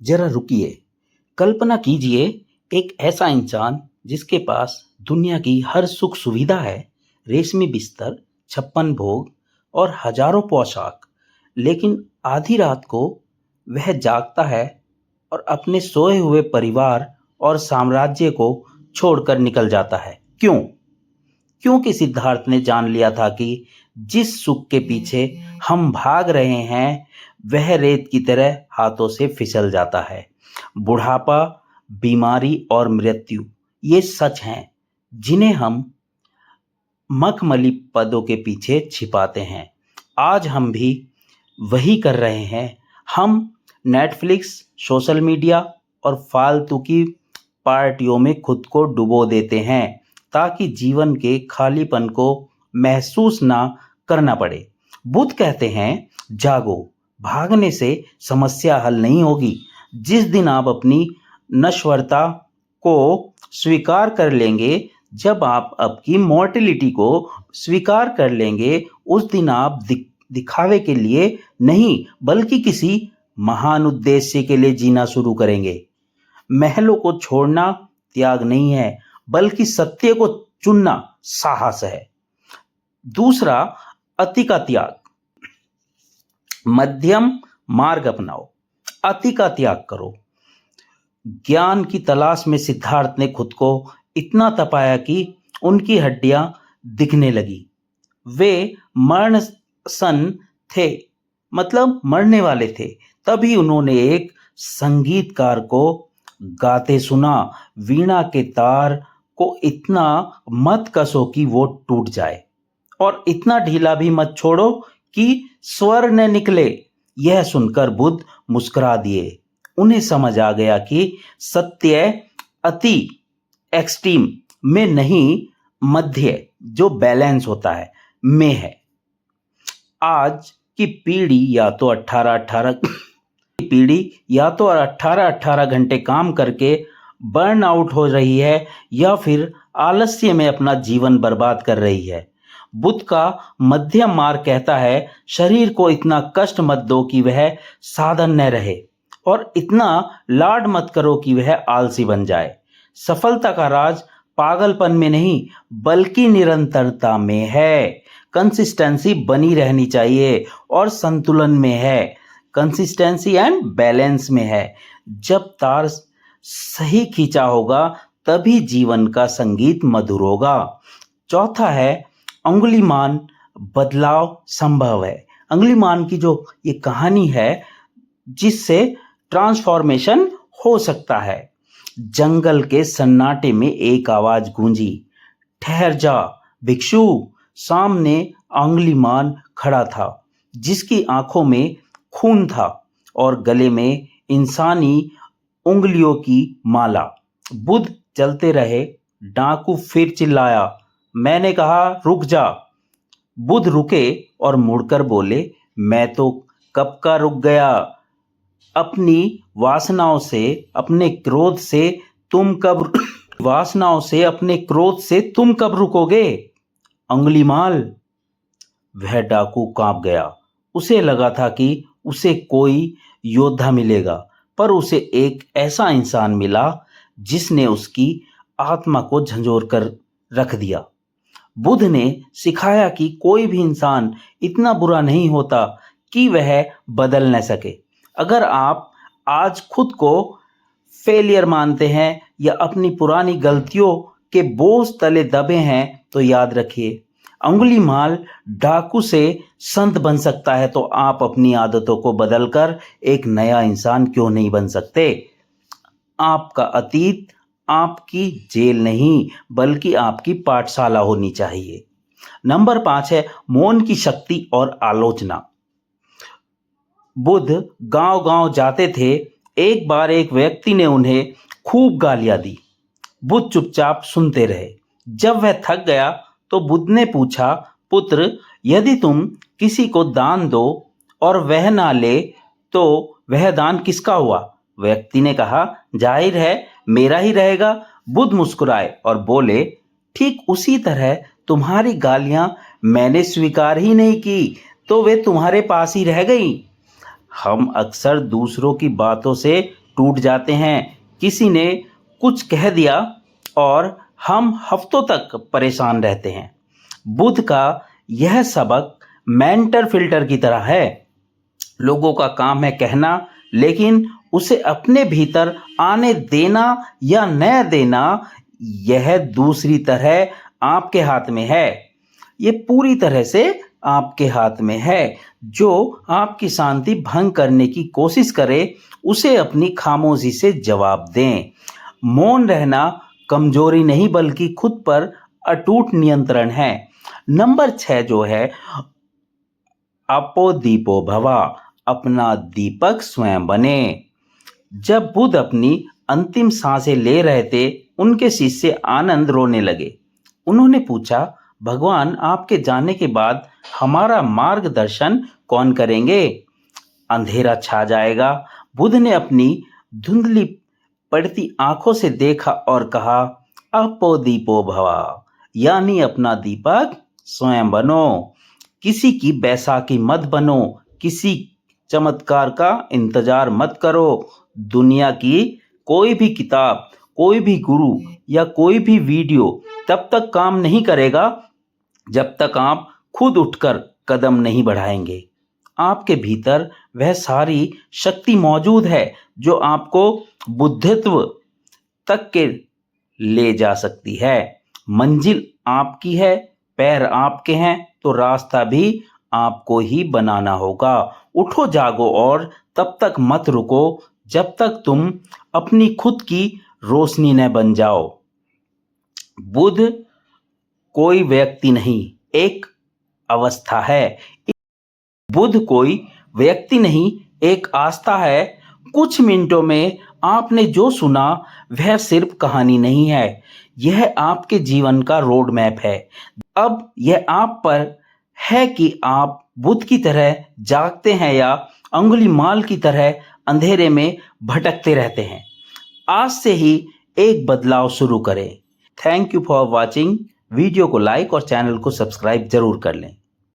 जरा रुकिए। कल्पना कीजिए, एक ऐसा इंसान जिसके पास दुनिया की हर सुख सुविधा है, रेशमी बिस्तर, 56 भोग और हजारों पोशाक, लेकिन आधी रात को वह जागता है और अपने सोए हुए परिवार और साम्राज्य को छोड़कर निकल जाता है। क्यों? क्योंकि सिद्धार्थ ने जान लिया था कि जिस सुख के पीछे हम भाग रहे हैं वह रेत की तरह हाथों से फिसल जाता है। बुढ़ापा, बीमारी और मृत्यु ये सच हैं जिन्हें हम मखमली पदों के पीछे छिपाते हैं। आज हम भी वही कर रहे हैं। हम नेटफ्लिक्स, सोशल मीडिया और फालतू की पार्टियों में खुद को डुबो देते हैं ताकि जीवन के खालीपन को महसूस ना करना पड़े। बुद्ध कहते हैं, जागो, भागने से समस्या हल नहीं होगी। जिस दिन आप अपनी नश्वरता को स्वीकार कर लेंगे, जब आप आपकी मॉर्टिलिटी को स्वीकार कर लेंगे, उस दिन आप दिखावे के लिए नहीं बल्कि किसी महान उद्देश्य के लिए जीना शुरू करेंगे। महलों को छोड़ना त्याग नहीं है, बल्कि सत्य को चुनना साहस है। दूसरा, अति का त्याग। मध्यम मार्ग अपनाओ, अति का त्याग करो। ज्ञान की तलाश में सिद्धार्थ ने खुद को इतना तपाया कि उनकी हड्डियां दिखने लगी। वे मरण सन थे, मतलब मरने वाले थे। तभी उन्होंने एक संगीतकार को गाते सुना, वीणा के तार को इतना मत कसो कि वो टूट जाए, और इतना ढीला भी मत छोड़ो कि स्वर न निकले। यह सुनकर बुद्ध मुस्कुरा दिए। उन्हें समझ आ गया कि सत्य अति एक्सट्रीम में नहीं, मध्य जो बैलेंस होता है में है। आज की पीढ़ी या तो 18-18 घंटे काम करके बर्न आउट हो रही है या फिर आलस्य में अपना जीवन बर्बाद कर रही है। बुद्ध का मध्यम मार्ग कहता है, शरीर को इतना कष्ट मत दो कि वह साधन न रहे, और इतना लाड मत करो कि वह आलसी बन जाए। सफलता का राज पागलपन में नहीं बल्कि निरंतरता में है। कंसिस्टेंसी बनी रहनी चाहिए और संतुलन में है। कंसिस्टेंसी एंड बैलेंस में है। जब तार सही खींचा होगा तभी जीवन का संगीत मधुर होगा। चौथा है, अंगुलीमान बदलाव संभव है। अंगुलीमान की जो ये कहानी है जिससे ट्रांसफॉर्मेशन हो सकता है। जंगल के सन्नाटे में एक आवाज गूंजी, ठहर जा भिक्षु। सामने अंगुलीमान खड़ा था, जिसकी आंखों में खून था और गले में इंसानी उंगलियों की माला। बुद्ध चलते रहे। डाकू फिर चिल्लाया, मैंने कहा रुक जा। बुद्ध रुके और मुड़कर बोले, मैं तो कब का रुक गया। अपनी वासनाओं से अपने क्रोध से तुम कब रुकोगे अंगुलीमाल। वह डाकू कांप गया। उसे लगा था कि उसे कोई योद्धा मिलेगा, पर उसे एक ऐसा इंसान मिला जिसने उसकी आत्मा को झंझोर कर रख दिया। बुद्ध ने सिखाया कि कोई भी इंसान इतना बुरा नहीं होता कि वह बदल न सके। अगर आप आज खुद को फेलियर मानते हैं या अपनी पुरानी गलतियों के बोझ तले दबे हैं, तो याद रखिए, अंगुलीमाल डाकू से संत बन सकता है, तो आप अपनी आदतों को बदलकर एक नया इंसान क्यों नहीं बन सकते। आपका अतीत आपकी जेल नहीं बल्कि आपकी पाठशाला होनी चाहिए। नंबर 5 है, मौन की शक्ति और आलोचना। बुद्ध गांव-गांव जाते थे। एक बार एक व्यक्ति ने उन्हें खूब गालियां दी। बुद्ध चुपचाप सुनते रहे। जब वह थक गया तो बुद्ध ने पूछा, पुत्र, यदि तुम किसी को दान दो और वह ना ले तो वह दान किसका हुआ। व्यक्ति ने कहा, जाहिर है मेरा ही रहेगा। बुद्ध मुस्कुराए और बोले, ठीक उसी तरह तुम्हारी गालियां मैंने स्वीकार ही नहीं की तो वे तुम्हारे पास ही रह गई। हम अक्सर दूसरों की बातों से टूट जाते हैं। किसी ने कुछ कह दिया और हम हफ्तों तक परेशान रहते हैं। बुद्ध का यह सबक मेंटल फिल्टर की तरह है। लोगों का काम है कहना, लेकिन उसे अपने भीतर आने देना या न देना, यह दूसरी तरह आपके हाथ में है। ये पूरी तरह से आपके हाथ में है। जो आपकी शांति भंग करने की कोशिश करे, उसे अपनी खामोशी से जवाब दें। मौन रहना कमजोरी नहीं, बल्कि खुद पर अटूट नियंत्रण है। नंबर 6 जो है, अपो दीपो भवा, अपना दीपक स्वयं बने। जब बुद्ध अपनी अंतिम सांसें ले रहे थे, उनके शिष्य आनंद रोने लगे। उन्होंने पूछा, भगवान, आपके जाने के बाद हमारा मार्गदर्शन कौन करेंगे? अंधेरा छा जाएगा। बुद्ध ने अपनी धुंधली पड़ती आंखों से देखा और कहा, अपो दीपो भवा, यानी अपना दीपक स्वयं बनो। किसी की बैसाखी मत बनो, किसी चमत्कार का इंतजार मत करो। दुनिया की कोई भी किताब, कोई भी गुरु या कोई भी वीडियो तब तक काम नहीं करेगा जब तक आप खुद उठकर कदम नहीं बढ़ाएंगे। आपके भीतर वह सारी शक्ति मौजूद है जो आपको बुद्धित्व तक के ले जा सकती है। मंजिल आपकी है, पैर आपके हैं, तो रास्ता भी आपको ही बनाना होगा। उठो, जागो और तब तक मत रुको जब तक तुम अपनी खुद की रोशनी न बन जाओ। बुद्ध कोई व्यक्ति नहीं, एक अवस्था है। बुद्ध कोई व्यक्ति नहीं, एक आस्था है। कुछ मिनटों में आपने जो सुना वह सिर्फ कहानी नहीं है, यह आपके जीवन का रोड मैप है। अब यह आप पर है कि आप बुद्ध की तरह जागते हैं या अंगुलीमाल की तरह अंधेरे में भटकते रहते हैं। आज से ही एक बदलाव शुरू करें। Thank you for watching. Video को लाइक और चैनल को सब्सक्राइब जरूर कर लें।